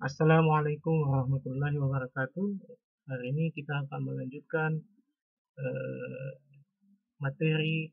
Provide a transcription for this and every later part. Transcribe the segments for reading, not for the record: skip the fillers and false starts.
Assalamualaikum warahmatullahi wabarakatuh. Hari ini kita akan melanjutkan eh, materi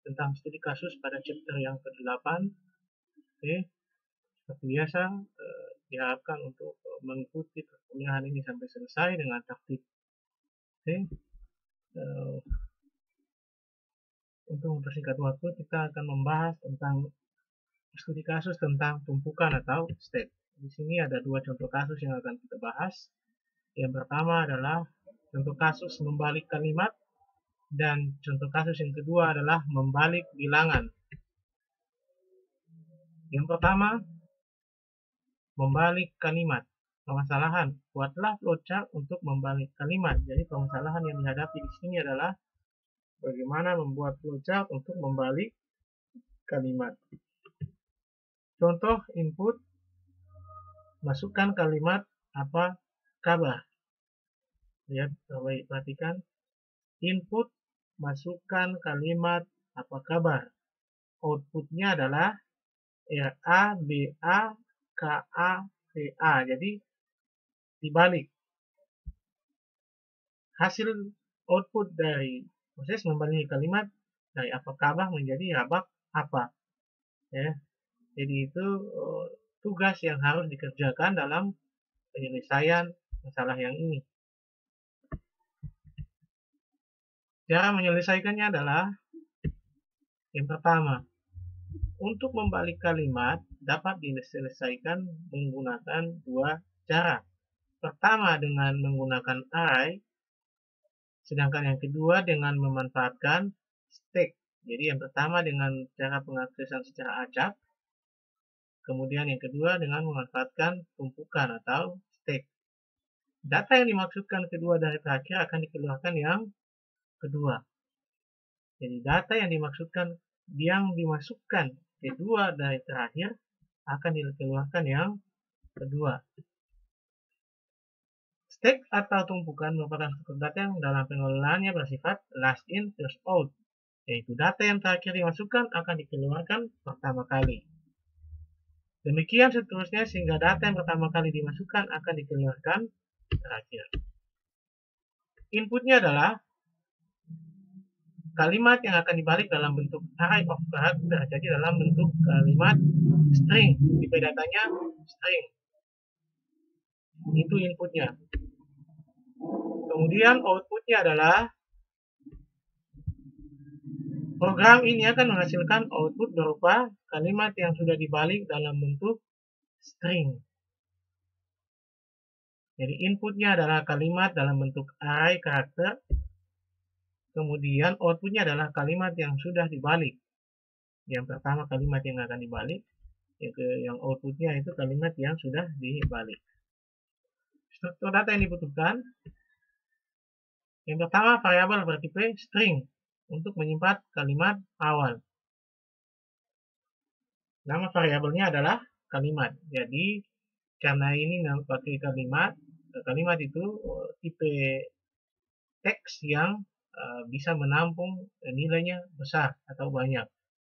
tentang studi kasus pada chapter yang ke-8. Oke, seperti biasa, diharapkan untuk mengikuti perkuliahan ini sampai selesai dengan tertib. Oke, eh, untuk mempersingkat waktu, kita akan membahas tentang studi kasus tentang tumpukan atau state. Di sini ada dua contoh kasus yang akan kita bahas. Yang pertama adalah contoh kasus membalik kalimat, dan contoh kasus yang kedua adalah membalik bilangan. Yang pertama, membalik kalimat. Permasalahan, buatlah flowchart untuk membalik kalimat. Jadi permasalahan yang dihadapi di sini adalah bagaimana membuat flowchart untuk membalik kalimat. Contoh input, masukkan kalimat apa kabar. Lihat, terbaik perhatikan. Input, masukkan kalimat apa kabar. Outputnya adalah RA, BA, KA, VA. Jadi dibalik. Hasil output dari proses membalik kalimat dari apa kabar menjadi rabak apa. Ya. Jadi itu tugas yang harus dikerjakan dalam penyelesaian masalah yang ini. Cara menyelesaikannya adalah yang pertama, untuk membalik kalimat dapat diselesaikan menggunakan dua cara. Pertama dengan menggunakan array, sedangkan yang kedua dengan memanfaatkan stack. Jadi yang pertama dengan cara pengaksesan secara acak, kemudian yang kedua dengan memanfaatkan tumpukan atau stack. Data yang dimaksudkan kedua dari terakhir akan dikeluarkan yang kedua. Jadi data yang dimasukkan kedua dari terakhir akan dikeluarkan yang kedua. Stack atau tumpukan merupakan struktur data yang dalam pengelolaannya bersifat last in first out, yaitu data yang terakhir dimasukkan akan dikeluarkan pertama kali. Demikian seterusnya sehingga data yang pertama kali dimasukkan akan dikeluarkan terakhir. Inputnya adalah kalimat yang akan dibalik dalam bentuk array of character, jadi dalam bentuk kalimat string. Tipe datanya string. Itu inputnya. Kemudian outputnya adalah program ini akan menghasilkan output berupa kalimat yang sudah dibalik dalam bentuk string. Jadi inputnya adalah kalimat dalam bentuk array karakter. Kemudian outputnya adalah kalimat yang sudah dibalik. Yang pertama kalimat yang akan dibalik. Yang outputnya itu kalimat yang sudah dibalik. Struktur data yang dibutuhkan. Yang pertama variabel bertipe string untuk menyimpan kalimat awal. Nama variabelnya adalah kalimat. Jadi karena ini pakai kalimat itu tipe teks yang bisa menampung nilainya besar atau banyak.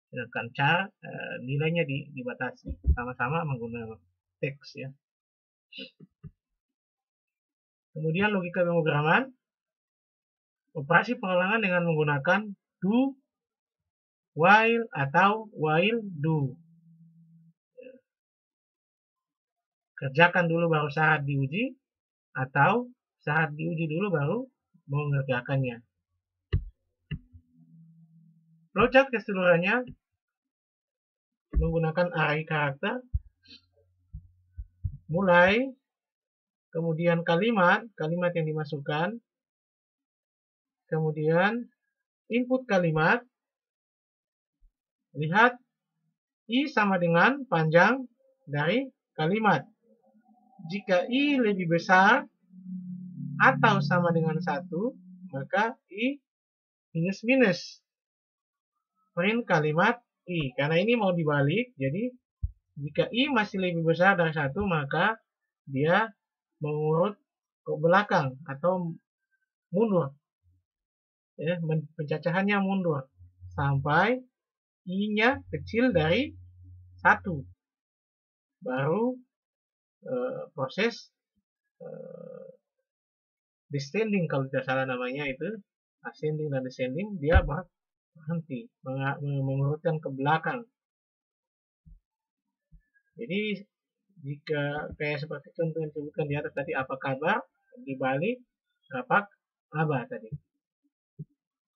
Sedangkan char nilainya dibatasi. Sama-sama menggunakan teks ya. Kemudian logika pemrograman. Operasi pengulangan dengan menggunakan do, while, atau while do. Kerjakan dulu baru saat diuji, atau saat diuji dulu baru mengerjakannya. Flowchart keseluruhannya menggunakan array karakter, mulai, kemudian kalimat yang dimasukkan, kemudian input kalimat, lihat I sama dengan panjang dari kalimat. Jika I lebih besar atau sama dengan 1, maka I minus. Print kalimat I. Karena ini mau dibalik, jadi jika I masih lebih besar dari 1, maka dia mengurut ke belakang atau mundur. Ya, pencacahannya mundur sampai I-nya kecil dari 1. Baru proses descending, kalau tidak salah namanya itu, ascending dan descending, dia berhenti, mengurutkan ke belakang. Jadi jika kayak seperti contoh yang disebutkan di atas tadi, apa kabar, dibalik apa tadi.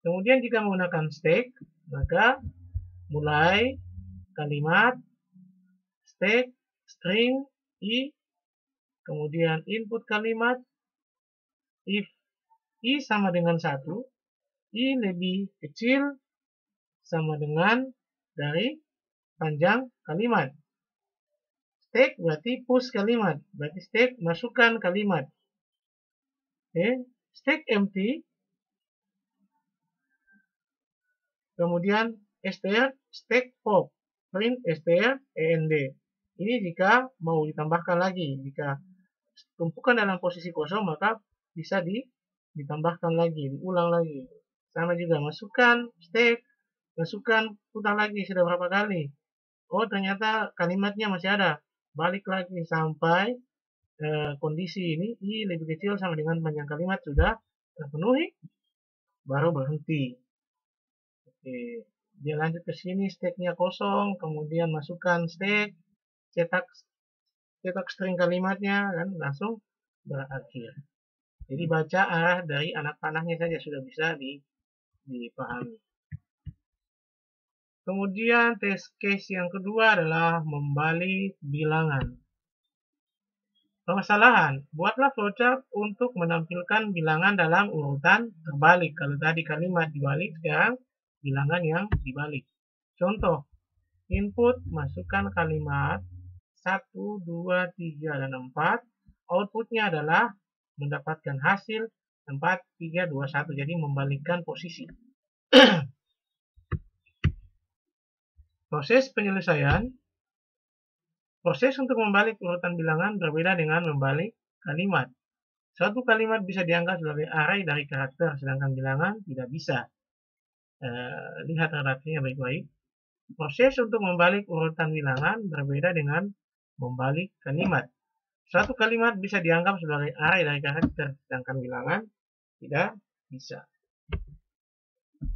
Kemudian jika menggunakan stack, maka mulai kalimat stack string i, kemudian input kalimat if i sama dengan 1, i lebih kecil sama dengan dari panjang kalimat. Stack berarti push kalimat, berarti stack masukkan kalimat. Oke, stack empty, kemudian str stack pop, print str end. Ini jika mau ditambahkan lagi, jika tumpukan dalam posisi kosong maka bisa ditambahkan lagi, diulang lagi. Sama juga masukkan stack, masukkan, putar lagi sudah berapa kali. Oh ternyata kalimatnya masih ada, balik lagi sampai kondisi ini i lebih kecil sama dengan panjang kalimat sudah terpenuhi, baru berhenti. Oke, dia lanjut ke sini, stacknya kosong, kemudian masukkan stack, cetak string kalimatnya, kan langsung berakhir. Jadi baca arah dari anak panahnya saja sudah bisa dipahami. Kemudian test case yang kedua adalah membalik bilangan. Permasalahan, buatlah flowchart untuk menampilkan bilangan dalam urutan terbalik. Kalau tadi kalimat dibalik, sekarang bilangan yang dibalik. Contoh, input masukkan kalimat 1, 2, 3, dan 4. Outputnya adalah mendapatkan hasil 4, 3, 2, 1. Jadi membalikkan posisi. Proses penyelesaian. Proses untuk membalik urutan bilangan berbeda dengan membalik kalimat. Suatu kalimat bisa dianggap sebagai array dari karakter, sedangkan bilangan tidak bisa. Lihat redaksinya baik-baik. Proses untuk membalik urutan bilangan berbeda dengan membalik kalimat. Suatu kalimat bisa dianggap sebagai array dari karakter, sedangkan bilangan tidak bisa.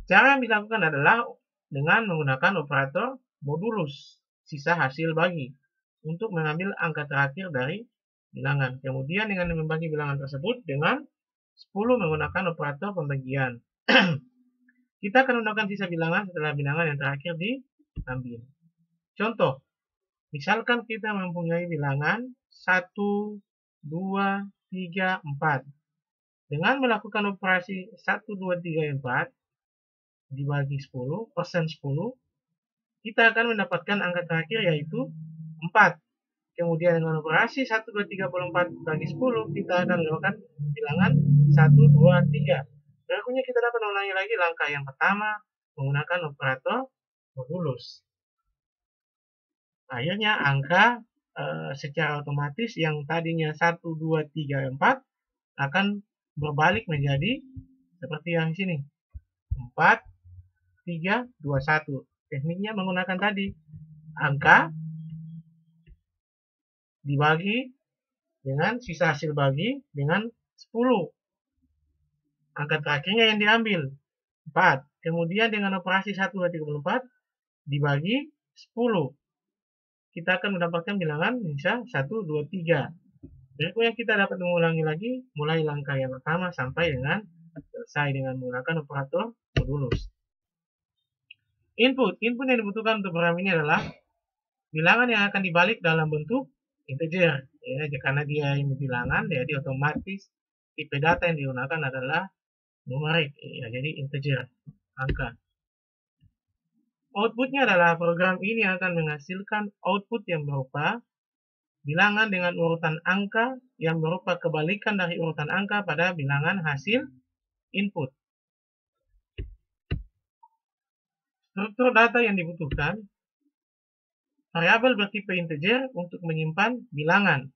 Cara yang dilakukan adalah dengan menggunakan operator modulus, sisa hasil bagi, untuk mengambil angka terakhir dari bilangan. Kemudian dengan membagi bilangan tersebut dengan 10 menggunakan operator pembagian. Kita akan menggunakan sisa bilangan setelah bilangan yang terakhir diambil. Contoh, misalkan kita mempunyai bilangan 1, 2, 3, 4. Dengan melakukan operasi 1, 2, 3, 4 dibagi 10, persen 10, kita akan mendapatkan angka terakhir yaitu 4. Kemudian dengan operasi 1, 2, 3, 4 bagi 10, kita akan mendapatkan bilangan 1, 2, 3. Berikutnya kita dapat mengulangi lagi langkah yang pertama menggunakan operator modulus. Akhirnya angka secara otomatis yang tadinya 1, 2, 3, 4 akan berbalik menjadi seperti yang sini. 4, 3, 2, 1. Tekniknya menggunakan tadi angka dibagi dengan sisa hasil bagi dengan 10. Angka terakhirnya yang diambil 4. Kemudian dengan operasi 1, 2, 3, 4 dibagi 10. Kita akan mendapatkan bilangan bisa 1, 2, 3. Berikutnya kita dapat mengulangi lagi mulai langkah yang pertama sampai dengan selesai dengan menggunakan operator modulus. Input yang dibutuhkan untuk program ini adalah bilangan yang akan dibalik dalam bentuk integer. Ya, karena dia ini bilangan, jadi otomatis tipe data yang digunakan adalah numerik. Ya, jadi integer, angka. Outputnya adalah program ini akan menghasilkan output yang berupa bilangan dengan urutan angka yang berupa kebalikan dari urutan angka pada bilangan hasil input. Struktur data yang dibutuhkan, variabel bertipe integer untuk menyimpan bilangan.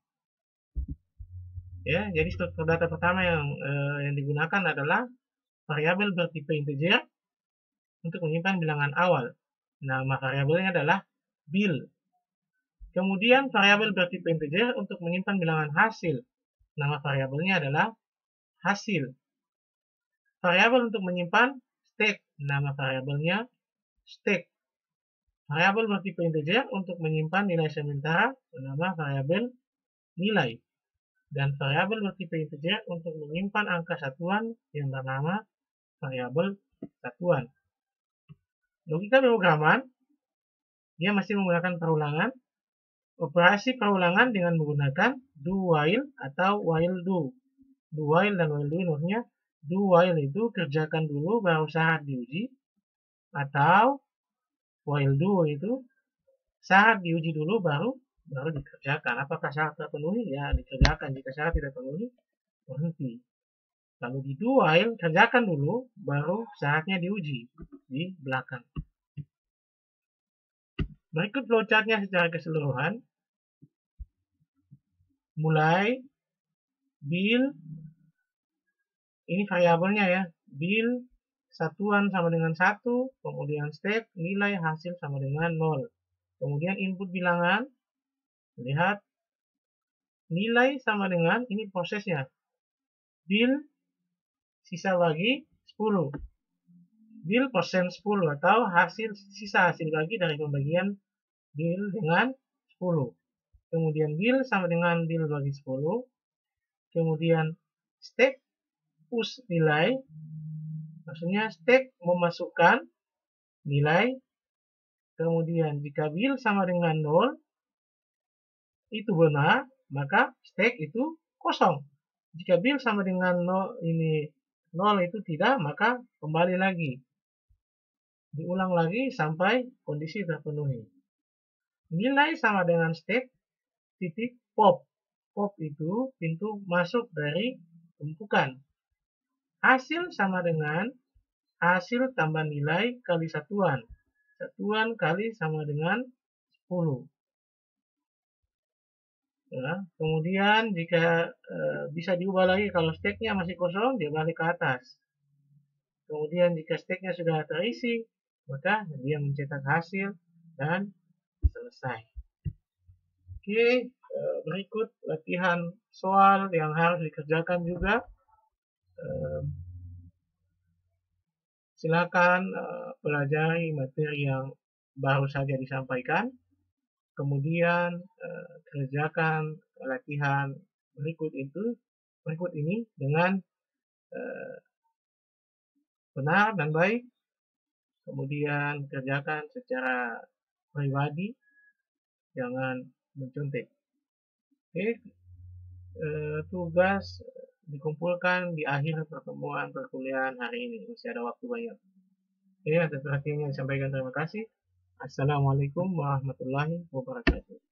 Ya, jadi struktur data pertama yang digunakan adalah variabel bertipe integer untuk menyimpan bilangan awal. Nama variabelnya adalah bil. Kemudian variabel bertipe integer untuk menyimpan bilangan hasil. Nama variabelnya adalah hasil. Variabel untuk menyimpan state. Nama variabelnya state. Variabel bertipe integer untuk menyimpan nilai sementara bernama variabel nilai. Dan variabel bertipe integer untuk menyimpan angka satuan yang bernama variabel satuan. Logika pemrograman, dia masih menggunakan perulangan. Operasi perulangan dengan menggunakan do while atau while do. Do while dan while do maksudnya do while itu kerjakan dulu baru syarat diuji, atau while do itu syarat diuji dulu baru dikerjakan. Apakah syarat terpenuhi? Ya dikerjakan. Jika syarat tidak terpenuhi, berhenti. Lalu di do while kerjakan dulu baru syaratnya diuji di belakang. Berikut flowchartnya secara keseluruhan. Mulai bil, ini variabelnya ya, bil satuan sama dengan 1, kemudian step nilai hasil sama dengan 0. Kemudian input bilangan, lihat nilai sama dengan, ini prosesnya, bil sisa bagi 10, bil persen 10 atau hasil sisa hasil bagi dari pembagian bil dengan 10. Kemudian bil sama dengan bil bagi 10. Kemudian stack push nilai, maksudnya stack memasukkan nilai. Kemudian jika bil sama dengan 0 itu benar, maka stack itu kosong. Jika bil sama dengan 0 ini 0 itu tidak, maka kembali lagi. Diulang lagi sampai kondisi terpenuhi. Nilai sama dengan stack titik pop. Pop itu pintu masuk dari tumpukan. Hasil sama dengan hasil tambah nilai kali satuan. Satuan kali sama dengan 10. Ya, kemudian jika bisa diubah lagi, kalau stacknya masih kosong, dia balik ke atas. Kemudian jika stacknya sudah terisi, maka dia mencetak hasil dan selesai. Oke, berikut latihan soal yang harus dikerjakan juga. Silakan pelajari materi yang baru saja disampaikan. Kemudian kerjakan latihan berikut ini dengan benar dan baik. Kemudian kerjakan secara pribadi, jangan mencontek. Oke, tugas dikumpulkan di akhir pertemuan perkuliahan hari ini. Masih ada waktu banyak. Oke, atas perhatiannya disampaikan terima kasih. Assalamualaikum warahmatullahi wabarakatuh.